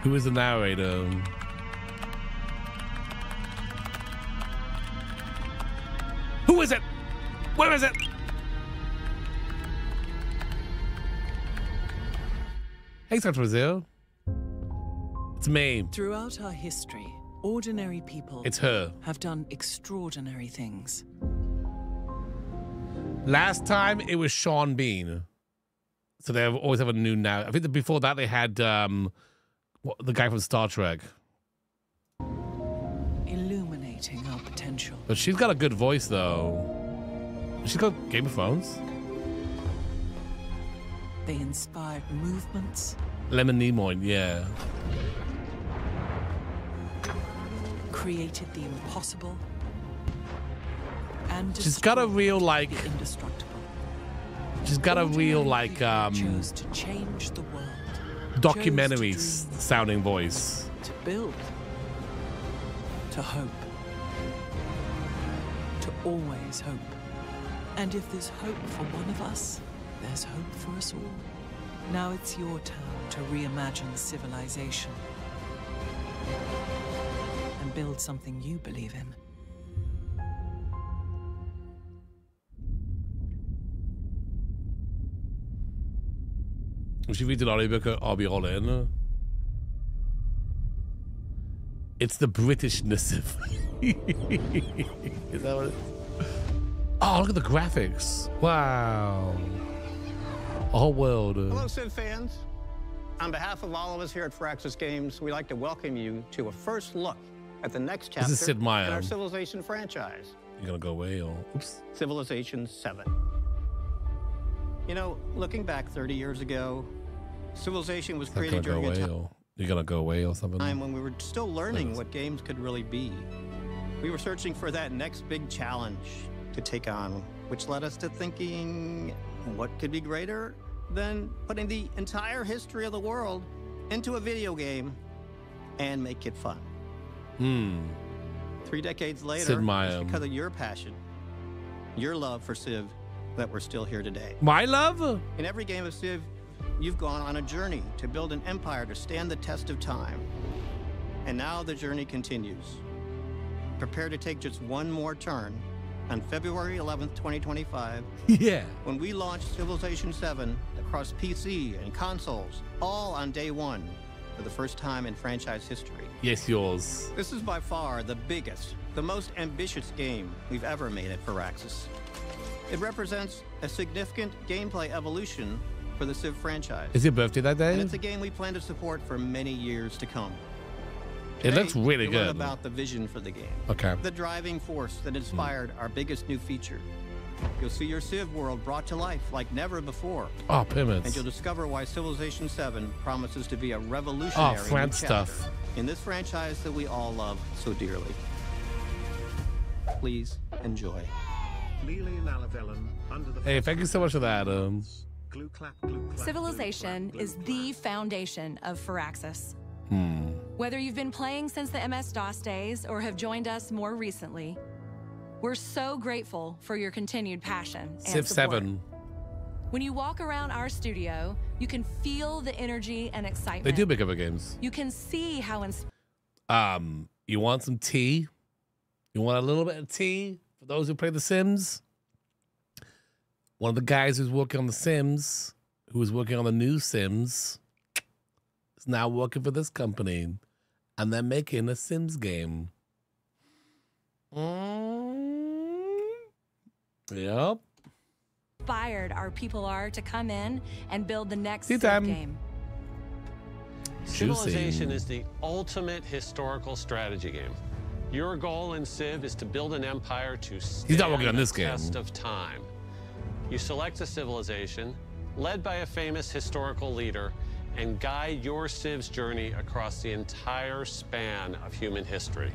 Who is the narrator? Who is it? Where is it? Hey, Central Brazil. It's me. Throughout our history, ordinary people It's her. have done extraordinary things. Last time it was Sean Bean. So they always have a new now. I think that before that they had the guy from Star Trek. Illuminating our potential. But she's got a good voice though. She's got Game of Thrones. They inspired movements. Lemon Nimoy, yeah. Created the impossible. And She's got a real like the indestructible. she's got a real like chose to change the world. documentary Chose to dream, sounding voice. to build, to hope, to always hope. And if there's hope for one of us, there's hope for us all. Now it's your turn to reimagine civilization and build something you believe in. If you read an audiobook, I'll be all in. It's the Britishness of Is that what it is? Oh, look at the graphics. Wow. A whole world. Hello, Civ fans. On behalf of all of us here at Firaxis Games, we'd like to welcome you to a first look at the next chapter This is Sid in Meier. our Civilization franchise. You're gonna go away or oops. Civilization VII. You know, looking back 30 years ago, Civilization was It's not created gonna go during a away or you're gonna go away or something. time when we were still learning what games could really be. We were searching for that next big challenge to take on, which led us to thinking, what could be greater than putting the entire history of the world into a video game and make it fun? 3 decades later, Sid Meier. it's because of your passion, your love for Civ, that we're still here today. My love? In every game of Civ, you've gone on a journey to build an empire to stand the test of time. And now the journey continues. Prepare to take just one more turn on February 11th, 2025, Yeah. when we launch Civilization VII across PC and consoles, all on day one for the first time in franchise history. Yes, yours. This is by far the biggest, the most ambitious game we've ever made at Firaxis. It represents a significant gameplay evolution for the Civ franchise. Is your birthday that day? And it's a game we plan to support for many years to come. It looks Today, really you'll learn good. about the vision for the game. Okay. The driving force that inspired our biggest new feature. You'll see your Civ world brought to life like never before. Oh, And pyramids. you'll discover why Civilization VII promises to be a revolutionary Oh, new France chapter stuff. in this franchise that we all love so dearly. Please enjoy. Hey, thank you so much for that. Civilization is the foundation of Firaxis. Whether you've been playing since the MS-DOS days or have joined us more recently, we're so grateful for your continued passion and Civ support. 7. When you walk around our studio, you can feel the energy and excitement. They do make other games. You can see how You want some tea? You want a little bit of tea for those who play The Sims? One of the guys who's working on The Sims, who was working on the new Sims, is now working for this company, and they're making a Sims game. Yep. inspired our people are to come in and build the next Tea Civ time. game. Civilization is the ultimate historical strategy game. Your goal in Civ is to build an empire to stand not working on this the game. test of time. You select a civilization led by a famous historical leader and guide your Civ's journey across the entire span of human history.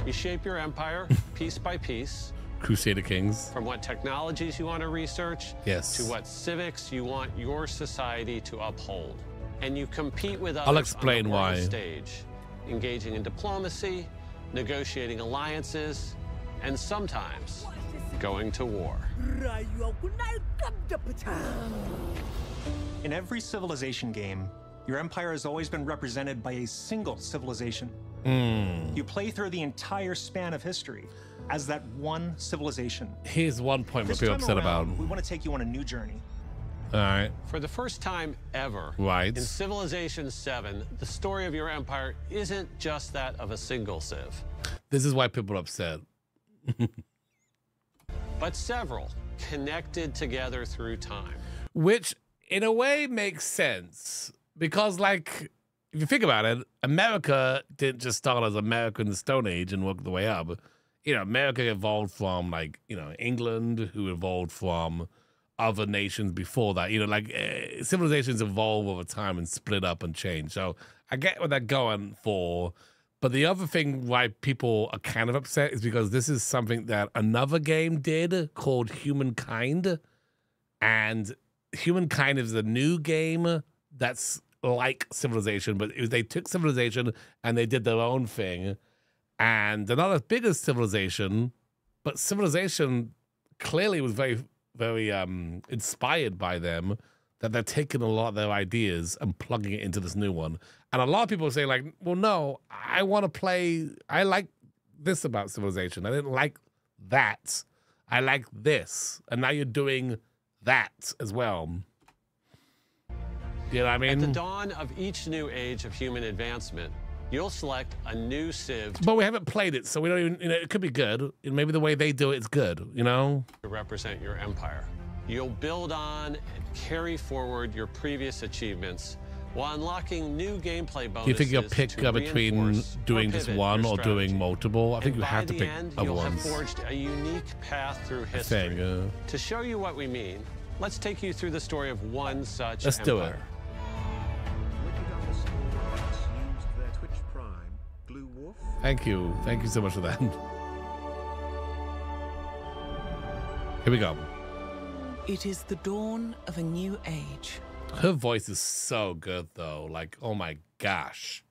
You shape your empire piece by piece, Crusader Kings. from what technologies you want to research Yes. to what civics you want your society to uphold. And you compete with others I'll explain on the world why. stage, engaging in diplomacy, negotiating alliances, and sometimes going to war. In every Civilization game, Your empire has always been represented by a single civilization. You play through the entire span of history as that one civilization. Here's one point where This people are time upset about. around, we want to take you on a new journey. All right. For the first time ever, Right. in Civilization VII, the story of your empire isn't just that of a single civ, This is why people are upset. but several connected together through time. Which, in a way, makes sense. Because, like, if you think about it, America didn't just start as America in the Stone Age and work the way up. You know, America evolved from, like, you know, England, who evolved from other nations before that. You know, like, civilizations evolve over time and split up and change. So I get what they're going for. But the other thing why people are kind of upset is because this is something that another game did called Humankind. And Humankind is a new game that's like Civilization, but they took Civilization and they did their own thing. And they're not as big as Civilization, but Civilization clearly was very, very inspired by them, that they're taking a lot of their ideas and plugging it into this new one. And a lot of people say, like, well, no, I want to play, I like this about Civilization. I didn't like that. I like this. And now you're doing that as well. You know what I mean? At the dawn of each new age of human advancement, you'll select a new civ But we haven't played it, so we don't even, you know, it could be good. Maybe the way they do it's good, you know? to represent your empire. You'll build on and carry forward your previous achievements while unlocking new gameplay bonuses. Do you think you'll pick to between reinforce doing or just pivot one your or doing strategy. multiple? I think And you have by to the pick end, other you'll ones. have forged a unique path through history. Thing, To show you what we mean, let's take you through the story of one such let's do it. empire. Thank you. Thank you so much for that. Here we go. It is the dawn of a new age. Her voice is so good, though. Like, oh my gosh.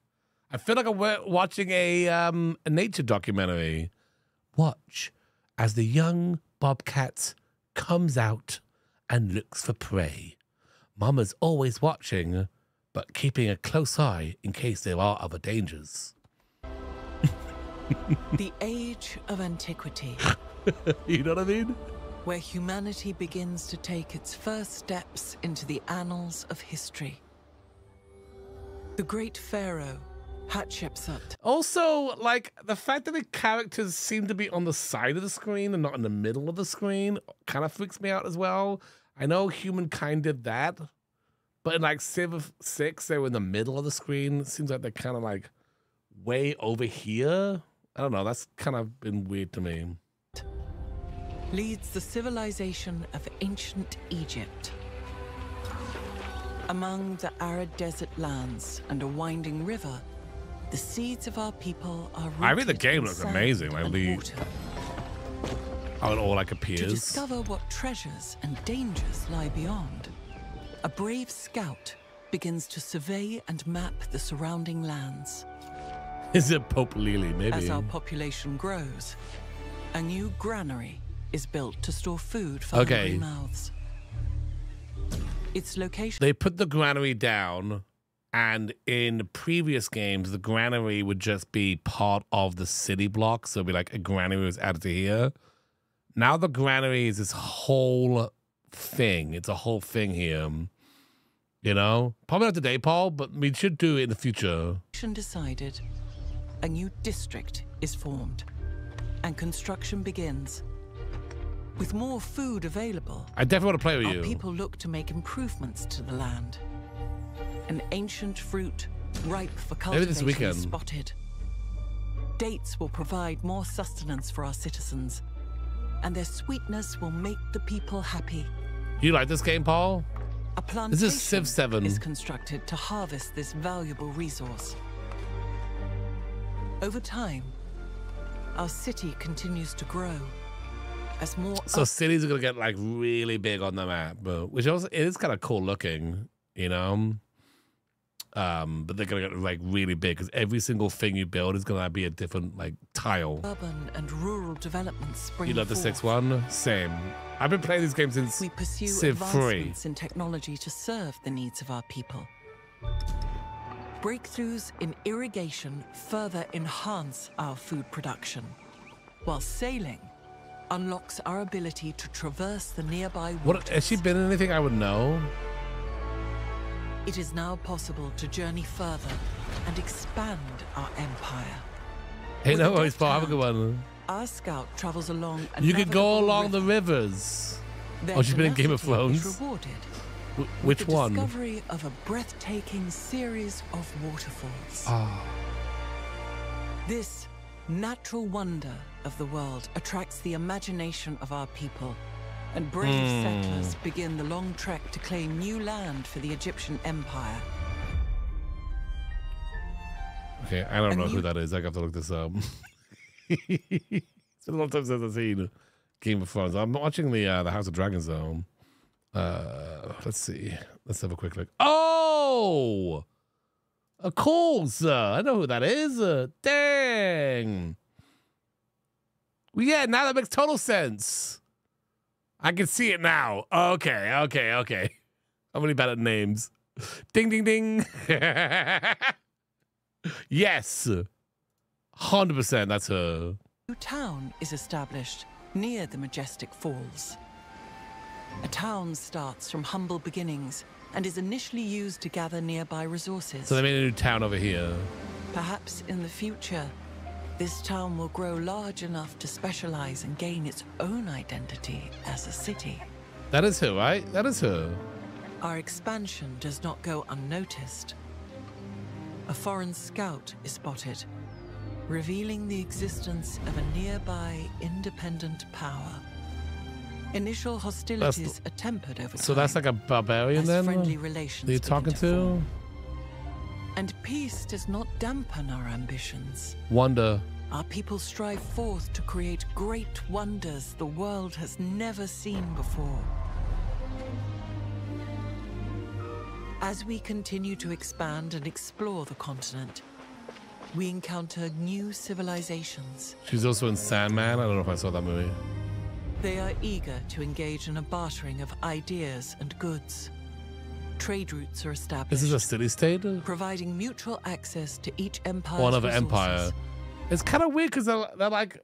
I feel like I'm watching a nature documentary. Watch as the young bobcat comes out and looks for prey. Mama's always watching, but keeping a close eye in case there are other dangers. The age of antiquity, You know what I mean? where humanity begins to take its first steps into the annals of history. The great pharaoh, Hatshepsut, Also, like, the fact that the characters seem to be on the side of the screen and not in the middle of the screen kind of freaks me out as well. I know Humankind did that, but in, like, Civ 6, they were in the middle of the screen. It seems like they're kind of, like, way over here. I don't know. That's kind of been weird to me. leads the civilization of ancient Egypt. Among the arid desert lands and a winding river, the seeds of our people are rooted I mean, the game in looks sand amazing. Like, and water. how it all, like, To appears. discover what treasures and dangers lie beyond, a brave scout begins to survey and map the surrounding lands. Is it Pope Lily? Maybe. As our population grows, a new granary is built to store food for Okay. hungry mouths. Its location They put the granary down, and in previous games, the granary would just be part of the city block. So it'd be like a granary was added to here. Now the granary is this whole thing. It's a whole thing here. You know? Probably not today, Paul, but we should do it in the future. decided, a new district is formed, and construction begins. With more food available, I definitely want to play with our you. people look to make improvements to the land. An ancient fruit ripe for Maybe this cultivation weekend. is spotted. Dates will provide more sustenance for our citizens, and their sweetness will make the people happy. You like this game, Paul? A plantation This is Civ 7. is constructed to harvest this valuable resource. Over time, our city continues to grow as more So cities are gonna get like really big on the map, but which also it is kind of cool looking, you know. But they're gonna get like really big because every single thing you build is gonna be a different like tile. urban and rural developments spring You love the forth. 6-1? Same. I've been playing these games since We pursue Civ 3. advancements in technology to serve the needs of our people. Breakthroughs in irrigation further enhance our food production, while sailing unlocks our ability to traverse the nearby waters. What, has she been in anything I would know? It is now possible to journey further and expand our empire. Hey, With no a worries, deft Paul. Have a hand, good one. Our scout travels along a You could go navigable along the river. rivers. Their Oh, she's been in Game of tenacity is Thrones. rewarded Which with the one? discovery of a breathtaking series of waterfalls. Oh. This natural wonder of the world attracts the imagination of our people, and brave settlers begin the long trek to claim new land for the Egyptian Empire. Okay, I don't And know who you- that is. I have to look this up. It's been a long time since I've seen Game of Thrones. I'm watching the House of Dragons though. Let's see. Let's have a quick look. Oh, of course. I know who that is. Dang. Well, yeah, now that makes total sense. I can see it now. Okay. I'm really bad at names. Ding, ding, ding. Yes. 100%, that's her. A new town is established near the majestic falls. A town starts from humble beginnings and is initially used to gather nearby resources. So they made a new town over here. Perhaps in the future, this town will grow large enough to specialize and gain its own identity as a city. That is her, right? That is her. Our expansion does not go unnoticed. A foreign scout is spotted, revealing the existence of a nearby independent power. Initial hostilities are tempered over time. So that's like a barbarian as then? friendly relations That you're begin talking to? form. And peace does not dampen our ambitions. Wonder. Our people strive forth to create great wonders the world has never seen before. As we continue to expand and explore the continent, we encounter new civilizations. She's also in Sandman. I don't know if I saw that movie. They are eager to engage in a bartering of ideas and goods. Trade routes are established. This is a city-state? Providing mutual access to each empire's One of an resources. empire. It's kind of weird because they're like,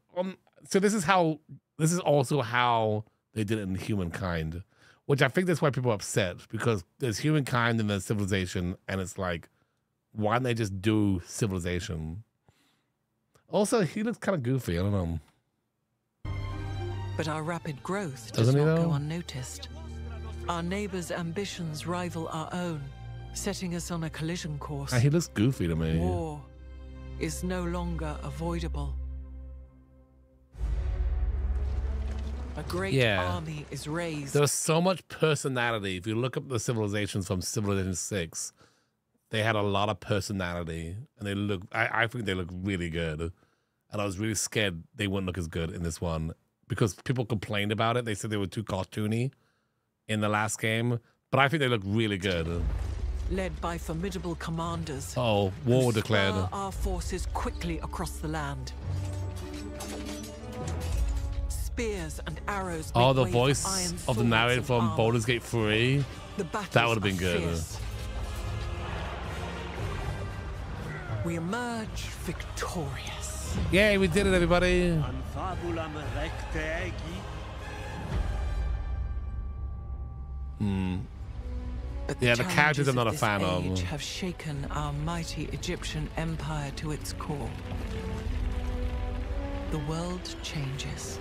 so this is also how they did it in Humankind, which I think that's why people are upset, because there's Humankind and there's Civilization, and it's like, why don't they just do Civilization? Also, he looks kind of goofy. I don't know. But our rapid growth Doesn't does he, not though? go unnoticed. Our neighbors' ambitions rival our own, setting us on a collision course. He looks goofy to me. War is no longer avoidable. A great army is raised. There's so much personality. If you look up the civilizations from Civilization 6, they had a lot of personality, and they look. I think they look really good, and I was really scared they wouldn't look as good in this one because people complained about it. They said they were too cartoony in the last game, but I think they look really good. Led by formidable commanders. Oh, war declared. Spur our forces quickly across the land. Spears and arrows. Oh, make the way for voice iron of the swords narrator and from armor. Baldur's Gate 3. The battles That would have been are good. fierce. We emerge victorious. Yay, we did it, everybody. But Yeah, the characters challenges I'm not a this fan of. age have shaken our mighty Egyptian empire to its core. The world changes.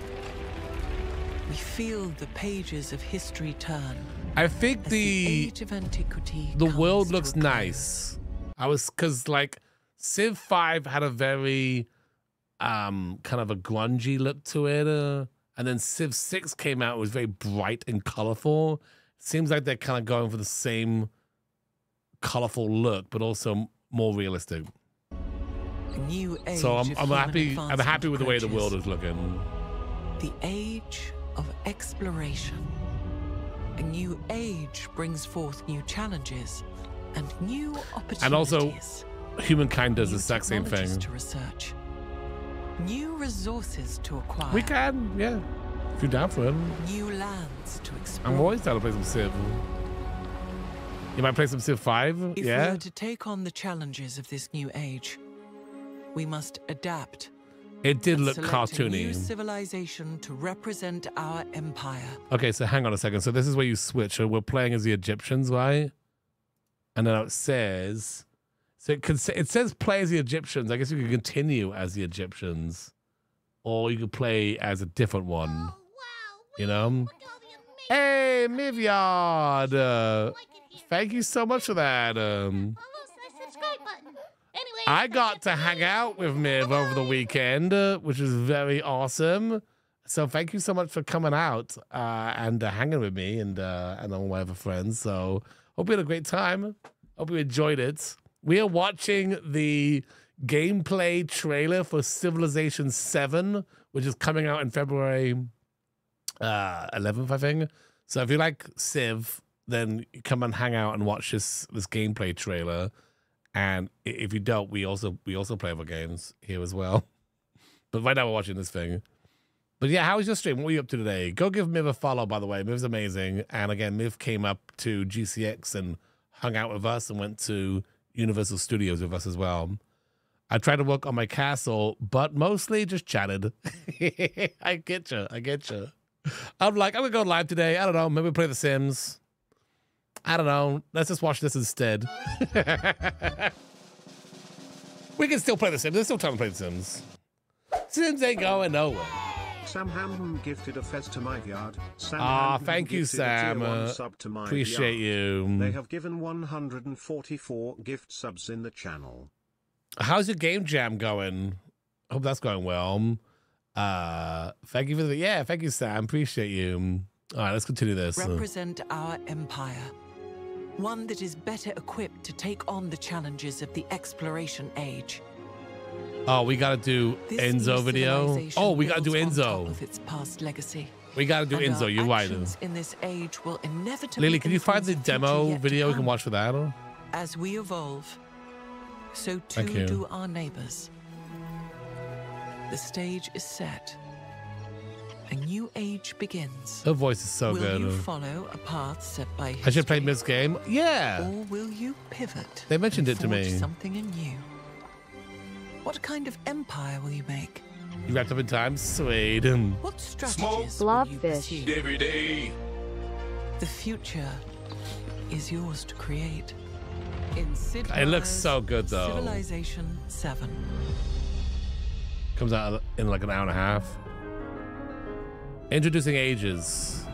We feel the pages of history turn. I think as the age of antiquity the comes world to looks a close. nice. Because like Civ 5 had a very kind of a grungy look to it, and then Civ 6 came out. It was very bright and colorful. Seems like they're kind of going for the same colorful look, but also more realistic. A new age So of I'm human happy. I'm advancement happy with the way the world approaches. is looking. The age of exploration. A new age brings forth new challenges and new opportunities. And also, Humankind does the New exact same technologies thing. to research. New resources to acquire. We can, yeah. If you're down for it. New lands to explore. I'm always down to play some Civ. You might play some Civ 5? If Yeah? we are to take on the challenges of this new age, we must adapt. It did and look select a new cartoony. civilization to represent our empire. Okay, so hang on a second. So this is where you switch. So we're playing as the Egyptians, right? And then it says... So it says play as the Egyptians. I guess you could continue as the Egyptians. Or you could play as a different one. You know? Hey, Mivyard! Thank you so much for that. I got to hang out with Miv over the weekend, which is very awesome. So thank you so much for coming out and hanging with me and all my other friends. So hope you had a great time. Hope you enjoyed it. We are watching the gameplay trailer for Civilization 7, which is coming out in February 11th, I think. So if you like Civ, then come and hang out and watch this gameplay trailer. And if you don't, we also play other games here as well. But right now we're watching this thing. But yeah, how was your stream? What were you up to today? Go give Miv a follow, by the way. Miv's amazing. And again, Miv came up to GCX and hung out with us and went to Universal Studios with us as well. I tried to work on my castle, but mostly just chatted. I get you. I'm like, I'm going to go live today. I don't know. Maybe play The Sims. I don't know. Let's just watch this instead. We can still play The Sims. There's still time to play The Sims. Sims ain't going nowhere. Sam Hamham gifted a fez to my yard. Thank you, Sam. Appreciate you. They have given 144 gift subs in the channel. How's your game jam going? Hope that's going well. Thank you for the thank you, Sam. Appreciate you. All right, let's continue this. Represent our empire. One that is better equipped to take on the challenges of the exploration age. Oh, we gotta do This Enzo new video. civilization Oh, we gotta do builds on top Enzo. of its past legacy. We gotta do And Enzo. our You're right. actions in this age will inevitably Lily, can you find influence the future demo yet to video we can come. watch for that? As we evolve, so Thank you. too do our neighbors. The stage is set. A new age begins. Her voice is so will good. you follow a path set by history? I should play this game. Yeah. Or will you pivot? They mentioned and it to forge me. Something new. What kind of empire will you make? You wrapped up in time? Sweet. What strategies will you Blobfish. pursue? Every day. The future is yours to create. In Sid It looks Meier's so good, though. Civilization 7. Comes out in like an hour and a half. Introducing ages.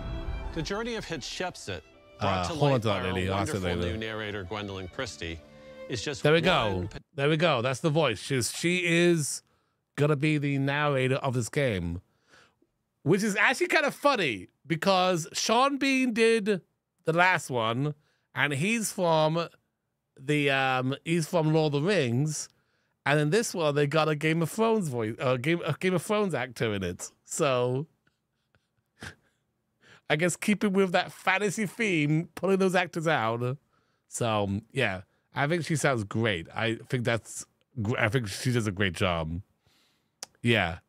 The journey of Hatshepsut, brought to hold on light to that, by our Lily. I'll ask it wonderful later. new narrator Gwendolyn Christie, is just There we one go. There we go. That's the voice. She is gonna be the narrator of this game, which is actually kind of funny because Sean Bean did the last one, and he's from Lord of the Rings, and in this one they got a Game of Thrones voice, a Game of Thrones actor in it. So I guess keeping with that fantasy theme, pulling those actors out. So yeah. I think she sounds great. I think she does a great job. Yeah.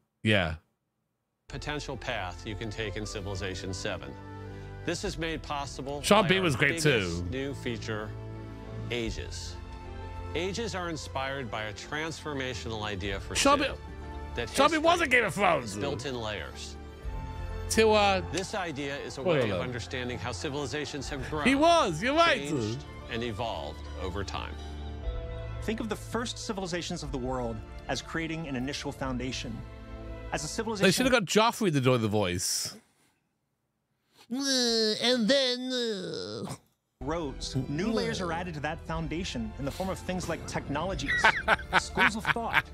potential path you can take in Civilization 7. This is made possible Sean by B our was great biggest too. New feature, ages. Ages are inspired by a transformational idea for Sean Civ. B That Sean B history was a Game of Thrones. is built in layers. This idea is a Spoiler way of alert. understanding how civilizations have grown. He was, you're right. Changed and evolved over time. Think of the first civilizations of the world as creating an initial foundation. As a civilization, They should have got Joffrey to do the voice. And then rose, new layers are added to that foundation in the form of things like technologies, schools of thought,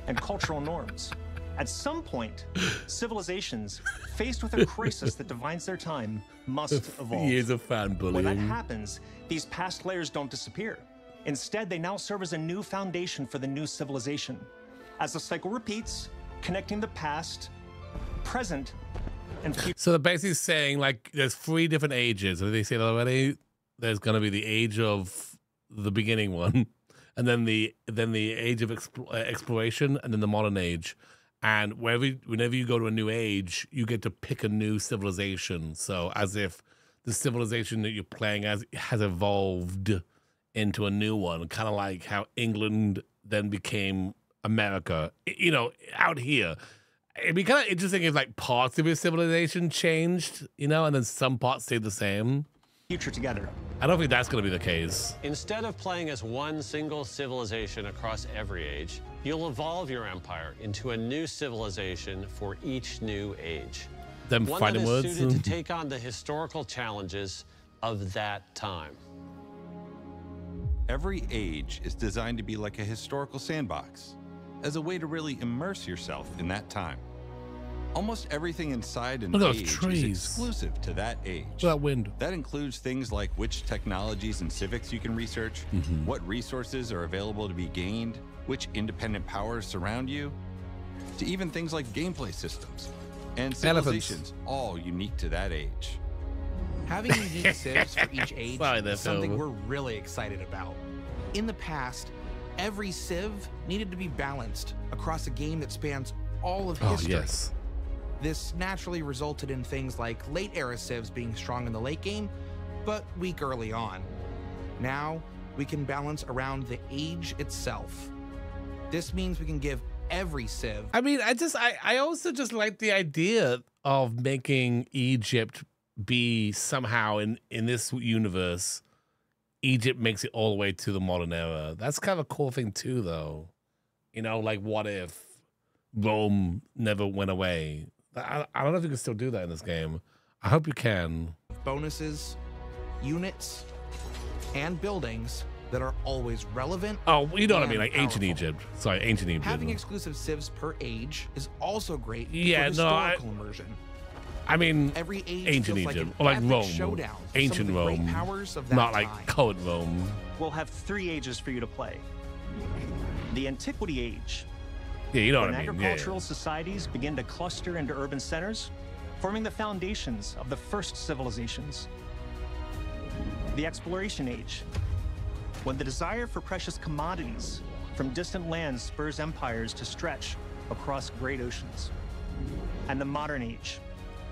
and cultural norms. At some point, civilizations, faced with a crisis that defines their time, must evolve. Years of fan When that bullying. happens, these past layers don't disappear. Instead, they now serve as a new foundation for the new civilization. As the cycle repeats, connecting the past, present, and future. So they're basically saying like there's 3 different ages. Have they said already? There's gonna be the age of the beginning one, and then the age of exploration, and then the modern age. And whenever you go to a new age, you get to pick a new civilization. So as if the civilization that you're playing as has evolved into a new one, kind of like how England then became America. You know, out here, it'd be kind of interesting if like parts of your civilization changed, you know, and then some parts stayed the same. Future together. I don't think that's going to be the case. Instead of playing as one single civilization across every age, you'll evolve your empire into a new civilization for each new age. Them one fighting that is words. suited to take on the historical challenges of that time. Every age is designed to be like a historical sandbox, as a way to really immerse yourself in that time. Almost everything inside an Look at those age trees. is exclusive to that age. Look at that wind. That includes things like which technologies and civics you can research, what resources are available to be gained, which independent powers surround you, to even things like gameplay systems and civilizations, all unique to that age. Having unique civs for each age Sorry, is something we're really excited about. In the past, every civ needed to be balanced across a game that spans all of history. Oh, yes. This naturally resulted in things like late-era civs being strong in the late game, but weak early on. Now, we can balance around the age itself. This means we can give every civ... I mean, I also just like the idea of making Egypt be somehow in this universe, Egypt makes it all the way to the modern era. That's kind of a cool thing too, though. You know, like what if Rome never went away? I don't know if you can still do that in this game. I hope you can. Bonuses, units, and buildings that are always relevant. Oh, you know what I mean, like powerful. ancient Egypt. Sorry, ancient Egypt. Having exclusive civs per age is also great Yeah, for no, historical immersion. I mean, Every age ancient feels like Egypt, an or like epic Rome, showdown for ancient some of the great Rome, powers of that not like time. current Rome. We'll have 3 ages for you to play. The Antiquity Age, Yeah, you know when what I mean. agricultural societies begin to cluster into urban centers, forming the foundations of the first civilizations. The Exploration Age, when the desire for precious commodities from distant lands spurs empires to stretch across great oceans. And the Modern Age,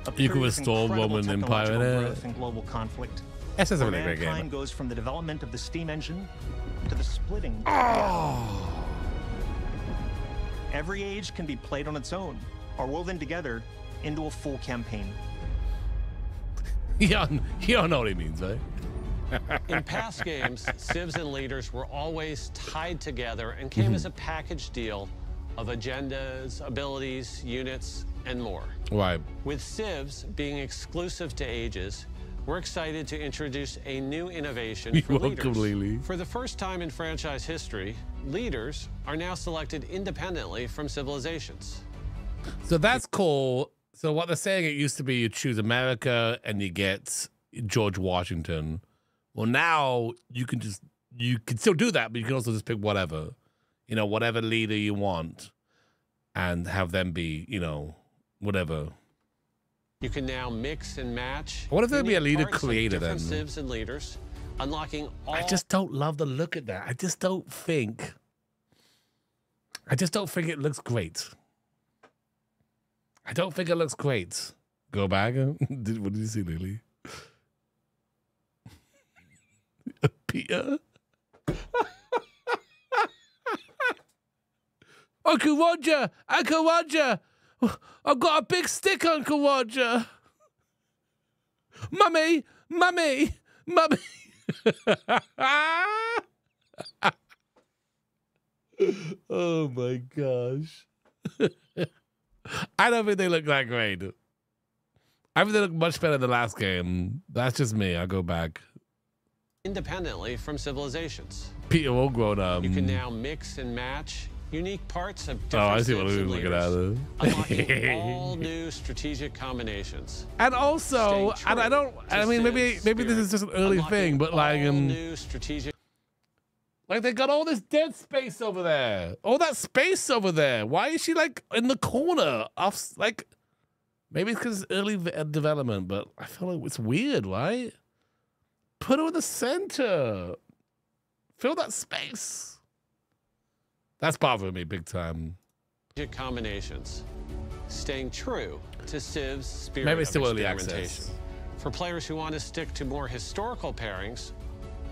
a You can period of restore incredible Roman Empire in technological it. growth and global conflict. That's just a where really great mankind game. goes from the development of the steam engine to the splitting. Oh. Every age can be played on its own or woven together into a full campaign. You don't know what he means, right? In past games, civs and leaders were always tied together and came as a package deal of agendas, abilities, units, and more. Right. With civs being exclusive to ages, we're excited to introduce a new innovation for You're welcome, leaders. Lily. For the first time in franchise history, leaders are now selected independently from civilizations. So that's cool. So what they're saying, it used to be you choose America and you get George Washington. Well, now you can still do that, but you can also just pick whatever, you know, whatever leader you want and have them be, you know, whatever. You can now mix and match. What if there'd be a unique leader parts of creator different then? civs and leaders, unlocking all. I just don't love the look at that. I just don't think it looks great. I don't think it looks great. Go back. What did you see, Lily? Peter? Uncle Roger! Uncle Roger! I've got a big stick, Uncle Roger! Mummy! Mummy! Mummy! Oh my gosh. I don't think they look that great. I think they look much better than the last game. That's just me. I'll go back. Independently from civilizations. Peter all grown up. You can now mix and match unique parts of Oh, different I see what civs we're and looking at. leaders, unlocking all new strategic combinations. And also, Staying and I true don't. to I mean, maybe Civ's this is just an early unlocking thing, but like, all new strategic. like they got all this dead space over there, all that space over there. Why is she like in the corner? Off, like, maybe it's because it's early development, but I feel like it's weird, right? Put her in the center. Fill that space. That's bothering me big time. Combinations, staying true to Civ's spirit Maybe it's of still early experimentation. access. For players who want to stick to more historical pairings,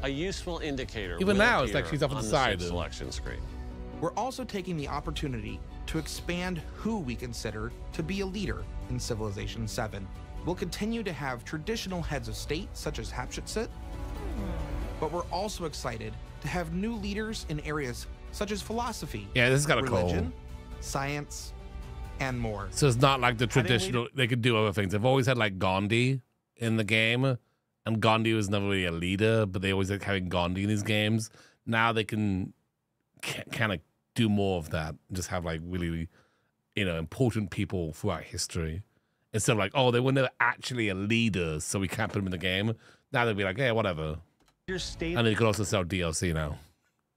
a useful indicator Even will now, it's like appear she's off on on the the side. Civ selection screen. We're also taking the opportunity to expand who we consider to be a leader in Civilization VII. We'll continue to have traditional heads of state, such as Hatshepsut, but we're also excited to have new leaders in areas such as philosophy, Yeah, this is kind of cool. religion, science, and more. So it's not like the traditional, they could do other things. They've always had like Gandhi in the game, and Gandhi was never really a leader, but they always like having Gandhi in these games. Now they can kind of do more of that and just have like really, you know, important people throughout history. Instead of like, oh, they were never actually a leader, so we can't put them in the game. Now they'll be like, yeah, whatever. Your state. And they can also sell DLC now.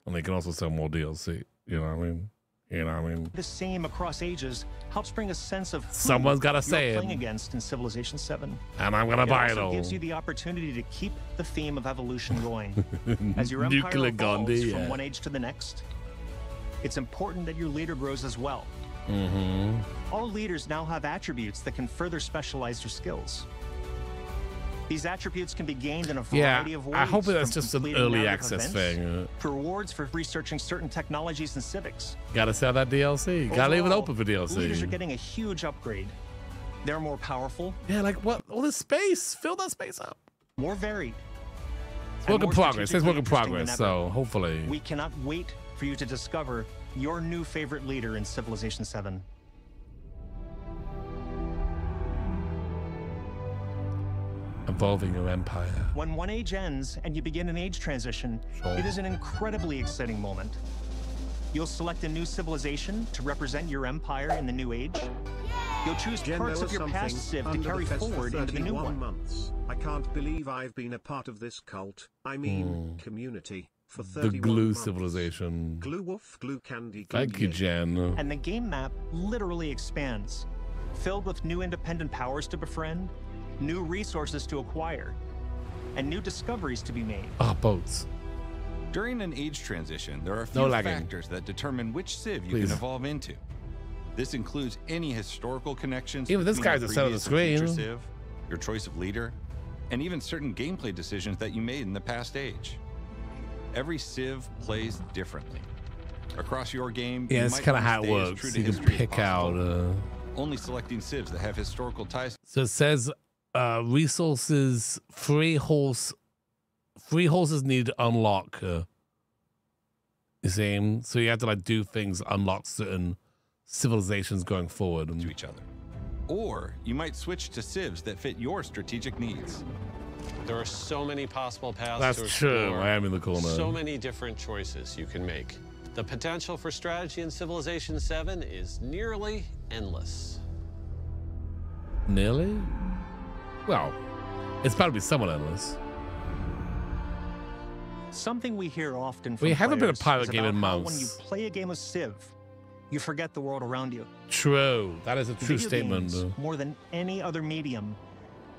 And they can also sell more DLC. You know what I mean? You know what I mean? The same across ages helps bring a sense of who Someone's gotta you're say it. playing against in Civilization VII. And I'm gonna buy it also all. gives you the opportunity to keep the theme of evolution going. As your empire Nuclear evolves Gandhi, from yeah. one age to the next, it's important that your leader grows as well. Mm-hmm. All leaders now have attributes that can further specialize their skills. These attributes can be gained in a variety of ways. I hope that's from just an completing early narrative access events thing. to rewards for researching certain technologies and civics. Gotta sell that DLC. Gotta leave it Overall, open for DLC. Leaders are getting a huge upgrade. They're more powerful, Yeah, like what? All this space. Fill that space up. more varied. It's and work in more progress. It's work in strategically interesting progress. than ever. So hopefully. We cannot wait for you to discover your new favorite leader in Civilization VII. Evolving your empire. When one age ends and you begin an age transition, it is an incredibly exciting moment. You'll select a new civilization to represent your empire in the new age. You'll choose Jen, parts there of was your past something civ to under carry the fez for forward into the new 31 one. months. I can't believe I've been a part of this cult. I mean, community for 31 The glue months. civilization. Glue wolf, glue candy. Glue Thank you, yay. Jen. And the game map literally expands, filled with new independent powers to befriend, new resources to acquire, and new discoveries to be made. Oh, boats. During an age transition, there are a few No lagging. factors that determine which civ you Please. can evolve into. This includes any historical connections Even this between guy's your the center of the previous and future screen. civ, your choice of leader, and even certain gameplay decisions that you made in the past age. Every civ plays differently. Across your game, Yeah, you that's might kind of wanna how it stay as works. true to You can history as pick out. possible, only selecting civs that have historical ties. So it says resources, three horses need to unlock. You see? So you have to like do things, unlock certain civilizations going forward. To each other. Or you might switch to civs that fit your strategic needs. There are so many possible paths That's to true. explore. I am in the corner. So many different choices you can make. The potential for strategy in Civilization VII is nearly endless. Nearly? Well, it's bound to be somewhat endless. Something we hear often from We haven't been a players pirate is game about in how months. when you play a game of Civ, you forget the world around you. True. That is a true Video statement. games, more than any other medium,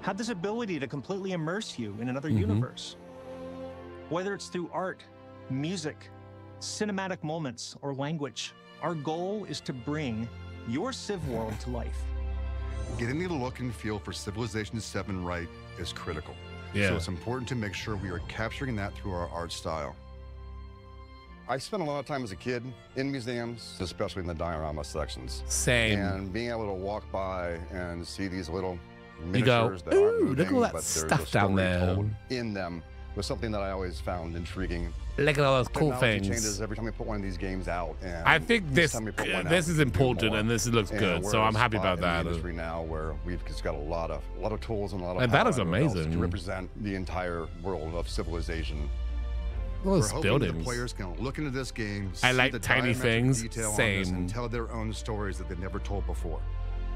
have this ability to completely immerse you in another Mm-hmm. universe. Whether it's through art, music, cinematic moments, or language, our goal is to bring your Civ world to life. Getting the look and feel for Civilization VII right is critical. Yeah. So it's important to make sure we are capturing that through our art style. I spent a lot of time as a kid in museums, especially in the diorama sections. Same. And being able to walk by and see these little You go, miniatures that aren't "Ooh, moving, look at all that but there's stuff a down story there." told in them was something that I always found intriguing. Look at all those cool Technology things. changes every time we put one of these games out. And I think each this time we put one out, this we is can do important more. and this looks And good. we're So at a I'm happy spot about that. in the industry now where we've just got a lot of tools and a lot of And that power is under our belts amazing. to represent the entire world of civilization. All We're those hoping that the buildings. players can look into this game, I see like the tiny diametric things. detail on this, Same. and tell their own stories that they've never told before.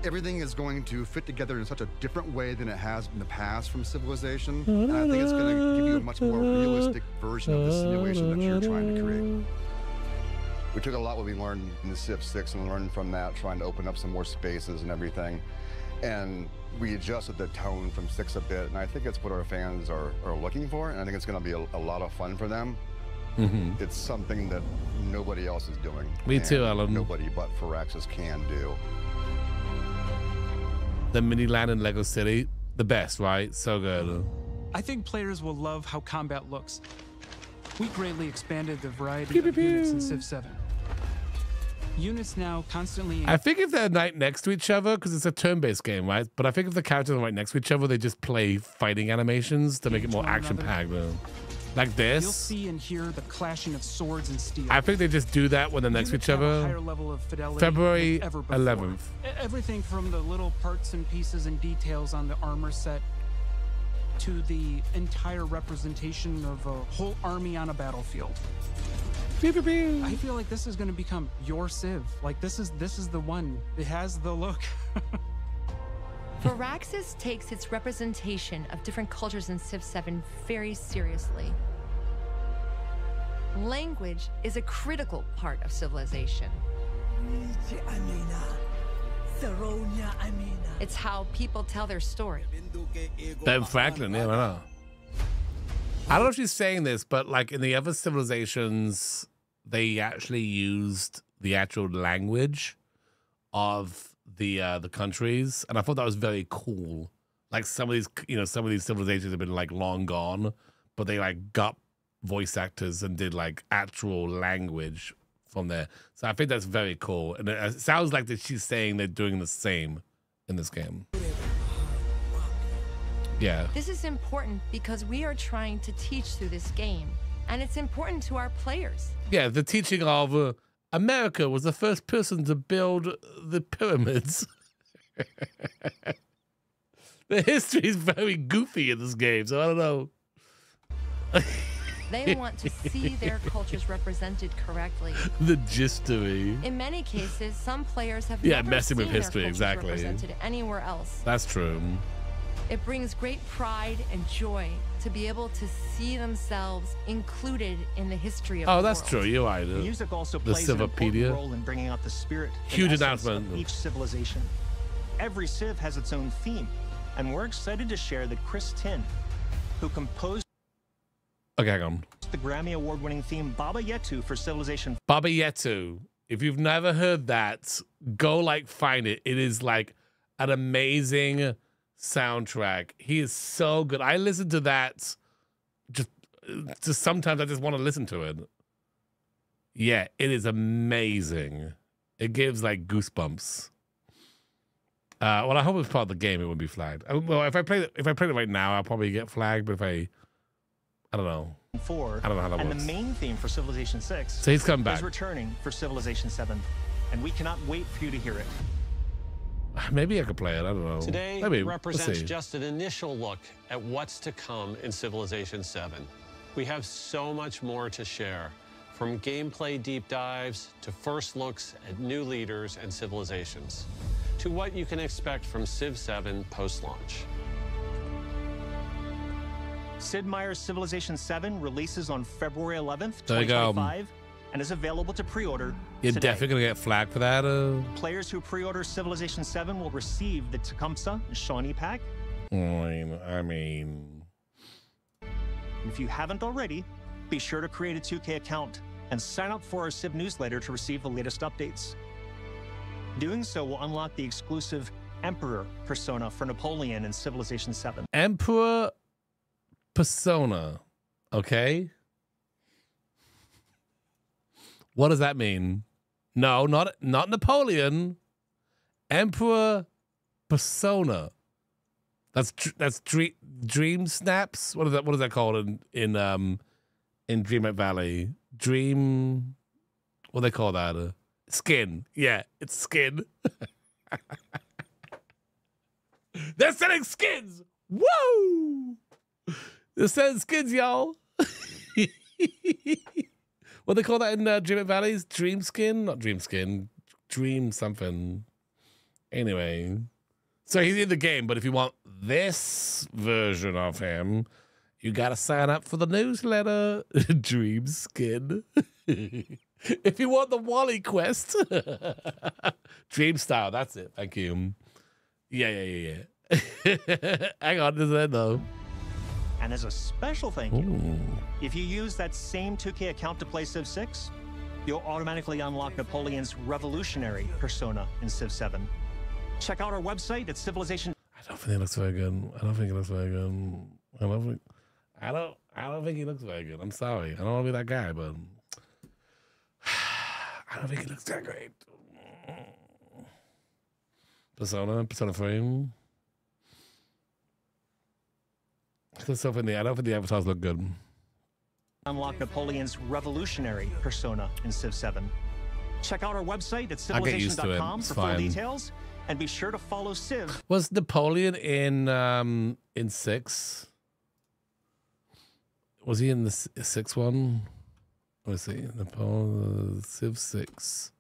Everything is going to fit together in such a different way than it has in the past from Civilization, and I think it's going to give you a much more realistic version of the simulation that you're trying to create. We took a lot what we learned in the Civ 6 and learned from that, trying to open up some more spaces and everything. And we adjusted the tone from 6 a bit, and I think it's what our fans are looking for, and I think it's going to be a lot of fun for them. Mm-hmm. It's something that nobody else is doing. Me too, and Alan. Nobody but Firaxis can do. The mini land in Lego City. the best, right? So good. I think players will love how combat looks. We greatly expanded the variety of units in Civ 7. Units now constantly... I think if they're right next to each other, because it's a turn-based game, right? But I think if the characters are right next to each other, they just play fighting animations to make it more action-packed. Like this. You'll see and hear the clashing of swords and steel. I think they just do that when they're next to each other. Higher level of fidelity February than ever before. 11th. Everything from the little parts and pieces and details on the armor set to the entire representation of a whole army on a battlefield. I feel like this is going to become your Civ. Like this is the one. It has the look. Firaxis takes its representation of different cultures in Civ 7 very seriously. Language is a critical part of civilization. It's how people tell their story. Ben Franklin, yeah, I know. I don't know if she's saying this, but like in the other civilizations, they actually used the actual language of the countries, and I thought that was very cool. Like some of these, some of these civilizations have been like long gone, but they like got voice actors and did like actual language from there. So I think that's very cool, and it sounds like that she's saying they're doing the same in this game. Yeah. This is important because we are trying to teach through this game, and it's important to our players. Yeah, the teaching of America was the first person to build the pyramids. The history is very goofy in this game, so I don't know. They want to see their cultures represented correctly. The gistery. In many cases, some players have never seen messing with history, their cultures exactly. represented anywhere else. That's true. It brings great pride and joy to be able to see themselves included in the history of the world. That's true. You're right. Music also plays an important role in bringing out the spirit Huge and essence announcement. of each civilization. Every Civ has its own theme, and we're excited to share that Chris Tin, who composed Okay, hang on. the Grammy Award-winning theme Baba Yetu for Civilization. Baba Yetu. If you've never heard that, go find it. It is like an amazing soundtrack. He is so good. I listen to that just sometimes I just want to listen to it. Yeah, it is amazing. It gives like goosebumps. Well, I hope it's part of the game. It wouldn't be flagged. Well, if I play it right now, I'll probably get flagged. But if I don't know. I don't know how that and works. the main theme for Civilization 6 So he's come back. is returning for Civilization 7, and we cannot wait for you to hear it. Maybe I could play it. I don't know. Today Maybe. represents We'll see. just an initial look at what's to come in Civilization 7. We have so much more to share, from gameplay deep dives to first looks at new leaders and civilizations, to what you can expect from Civ 7 post-launch. Sid Meier's Civilization 7 releases on February 11th, There you go. 2025, and is available to pre-order You're today. definitely gonna get flagged for that. Players who pre-order Civilization 7 will receive the Tecumseh and Shawnee pack. I mean, If you haven't already, be sure to create a 2K account and sign up for our Civ newsletter to receive the latest updates. Doing so will unlock the exclusive Emperor persona for Napoleon in Civilization 7. Emperor persona. Okay. What does that mean? No, not Napoleon. Emperor persona. That's dream snaps. What is that called in Dreamlight Valley? Dream. What do they call that? Skin. Yeah, it's skin. They're selling skins. Woo! They're selling skins, y'all. What do they call that in Dreamlight Valley's? Dream skin? Not dream skin. Dream something. Anyway. So he's in the game, but if you want this version of him, you got to sign up for the newsletter. Dream skin. If you want the Wally quest. Dream style, that's it. Thank you. Yeah. Hang on, this is it though. And as a special thank you, if you use that same 2K account to play Civ 6, you'll automatically unlock Napoleon's revolutionary persona in Civ 7. Check out our website at Civilization. I don't think it looks very good. I don't think it looks very good. I don't think he looks very good. I'm sorry. I don't want to be that guy, but I don't think he looks that great. Persona 3. There's stuff in the. I don't think the avatars look good. Unlock Napoleon's revolutionary persona in Civ 7. Check out our website at civilization.com for full details, and be sure to follow Civ. Was Napoleon in 6? Was he in the 6 one? Let's see, Napoleon Civ 6.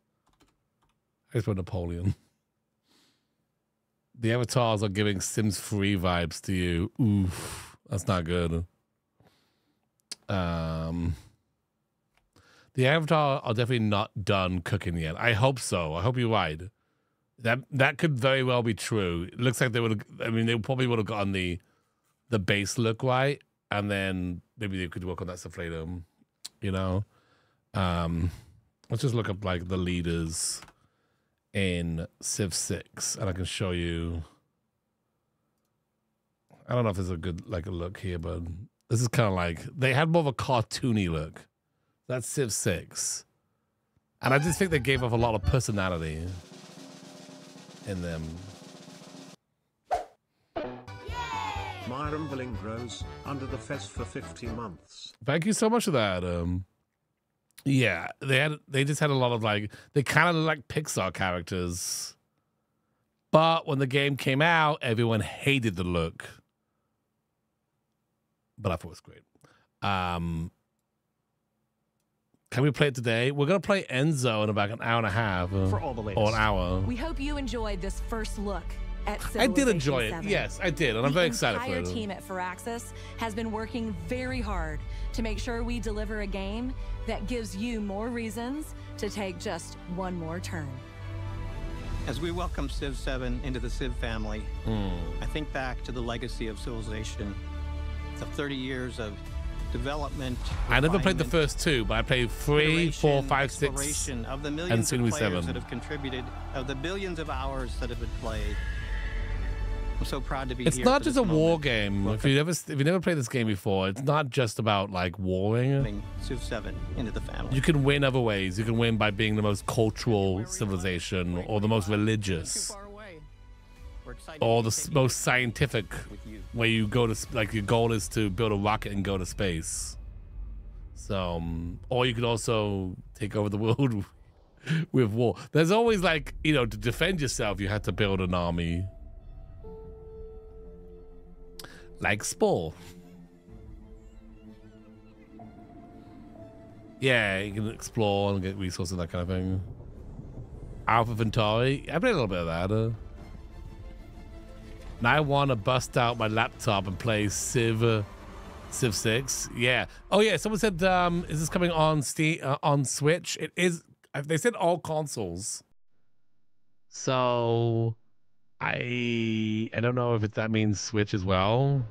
I just put Napoleon. The avatars are giving Sims 3 vibes to you. Oof, that's not good. The avatar are definitely not done cooking yet. I hope so. I hope you're right. That could very well be true. It looks like they would. I mean, they probably would have gotten the base look right, and then maybe they could work on that stuff later. You know, let's just look up like the leaders in Civ 6, and I can show you. I don't know if there's a good like a look here, but this is kind of like they had more of a cartoony look. That's Civ 6, and I just think they gave off a lot of personality in them. My rumbling grows under the fez for 50 months. Thank you so much for that. Yeah, they just had a lot of like, they kind of look like Pixar characters, but when the game came out, everyone hated the look. But I thought it was great. Can we play it today? We're gonna play Enzo in about an hour and a half, for all the latest. or an hour. We hope you enjoyed this first look at Civilization I did enjoy it. 7. Yes, I did, and I'm very excited for it. The entire team at Firaxis has been working very hard to make sure we deliver a game that gives you more reasons to take just one more turn. As we welcome Civ 7 into the Civ family, I think back to the legacy of Civilization, the 30 years of development. I never played the first 2, but I played 3, 4, 5, 6, of the and millions soon of we players 7. that have contributed, of the billions of hours that have been played. I'm so proud to be It's here. not for just this a war moment. game. If you never played this game before, it's not just about like warring. Civ 7 into the family. You can win other ways. You can win by being the most cultural civilization, or the most religious, or the most scientific, where you go to, like, your goal is to build a rocket and go to space. So, or you could also take over the world with war. There's always, like, you know, to defend yourself, you have to build an army. Like Spore. Yeah, you can explore and get resources and that kind of thing. Alpha Ventari. I played a little bit of that. Now I want to bust out my laptop and play Civ 6. Yeah. Oh yeah. Someone said, "Is this coming on Steam on Switch?" It is. They said all consoles. So I don't know if that means Switch as well,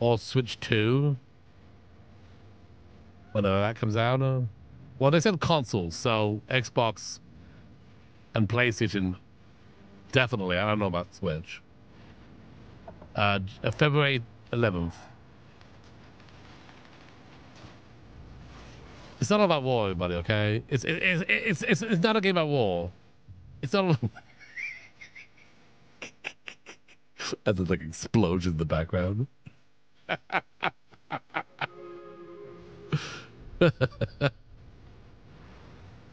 or Switch 2. Whenever that comes out. Well, they said consoles, so Xbox and PlayStation. Definitely. I don't know about Switch. February 11th. It's not about war, everybody. Okay, it's not a game about war. It's not. That's like explosion in the background.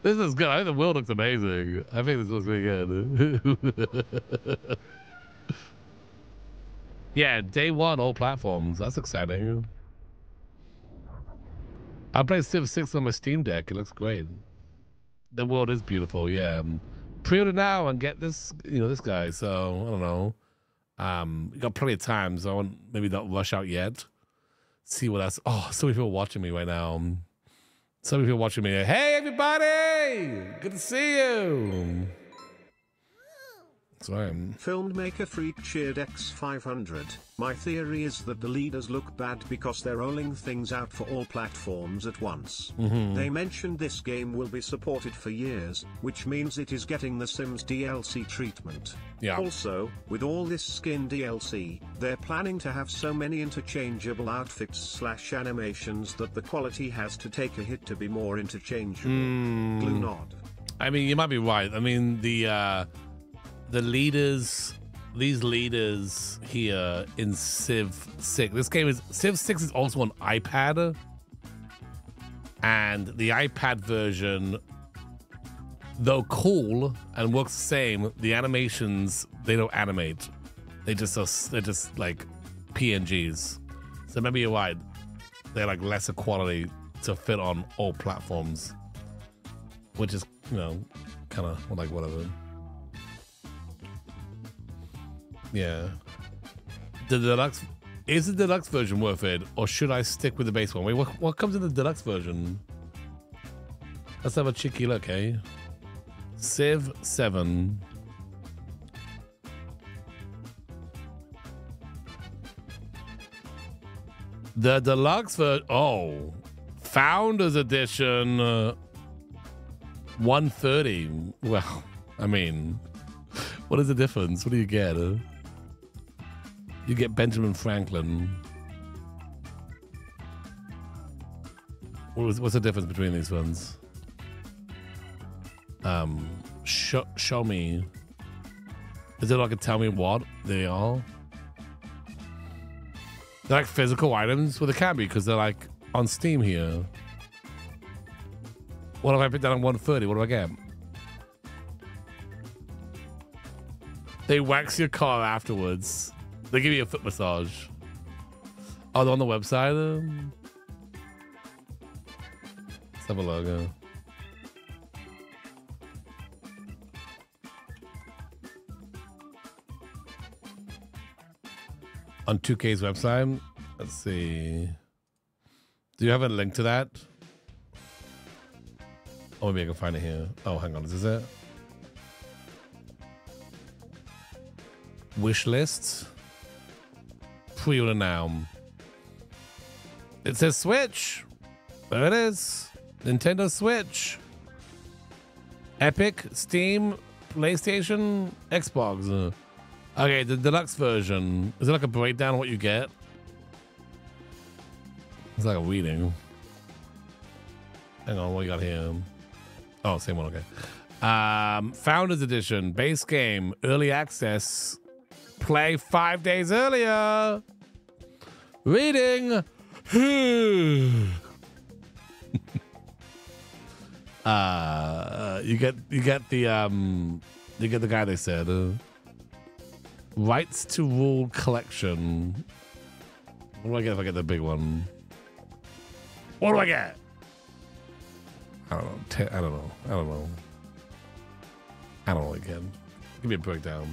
This is good. I think the world looks amazing. I think this looks really good. Yeah, day 1, all platforms. That's exciting. I played Civ 6 on my Steam Deck. It looks great. The world is beautiful. Yeah, pre-order now and get this. You know, this guy. So I don't know. You got plenty of time, so I want maybe not rush out yet. See what else. Oh, so many people watching me right now. So many people watching me. Hey, everybody! Good to see you. So I am. Filmmaker Freak cheered X500. My theory is that the leaders look bad because they're rolling things out for all platforms at once. They mentioned this game will be supported for years, which means it is getting the Sims DLC treatment. Yeah. Also, with all this skin DLC, they're planning to have so many interchangeable outfits/animations that the quality has to take a hit to be more interchangeable. Glue nod. I mean, you might be right. I mean, the leaders, these leaders here in Civ 6. This game is Civ 6 is also on iPad, and the iPad version, though cool and works the same, the animations, they don't animate. They're just like PNGs. So maybe you're right. They're like lesser quality to fit on all platforms, which is, you know, kind of like whatever. Yeah. The deluxe, is the deluxe version worth it, or should I stick with the base one? Wait, what comes in the deluxe version? Let's have a cheeky look, eh? Civ 7. The deluxe version. Oh, Founders Edition. 130. Well, I mean, what is the difference? What do you get? You get Benjamin Franklin. What's the difference between these ones? Show me. Is it like a tell me what they are? They're like physical items? Well, they can be because they're like on Steam here. What if I put that on 130? What do I get? They wax your car afterwards. They give you a foot massage. Oh, they're on the website? Let's have a logo. On 2K's website? Let's see. Do you have a link to that? Oh, maybe I can find it here. Oh, hang on. Is this it? Wish lists. Pre-order now. It says Switch. There it is. Nintendo Switch. Epic, Steam, PlayStation, Xbox. Okay, the deluxe version. Is it like a breakdown of what you get? It's like a reading. Hang on, what you got here? Oh, same one, okay. Founders Edition, base game, early access. Play 5 days earlier. Reading. You get the guy they said. Rights to Rule collection. What do I get if I get the big one? What do I get? I don't know. I don't know. I don't know. I don't know again. Give me a breakdown.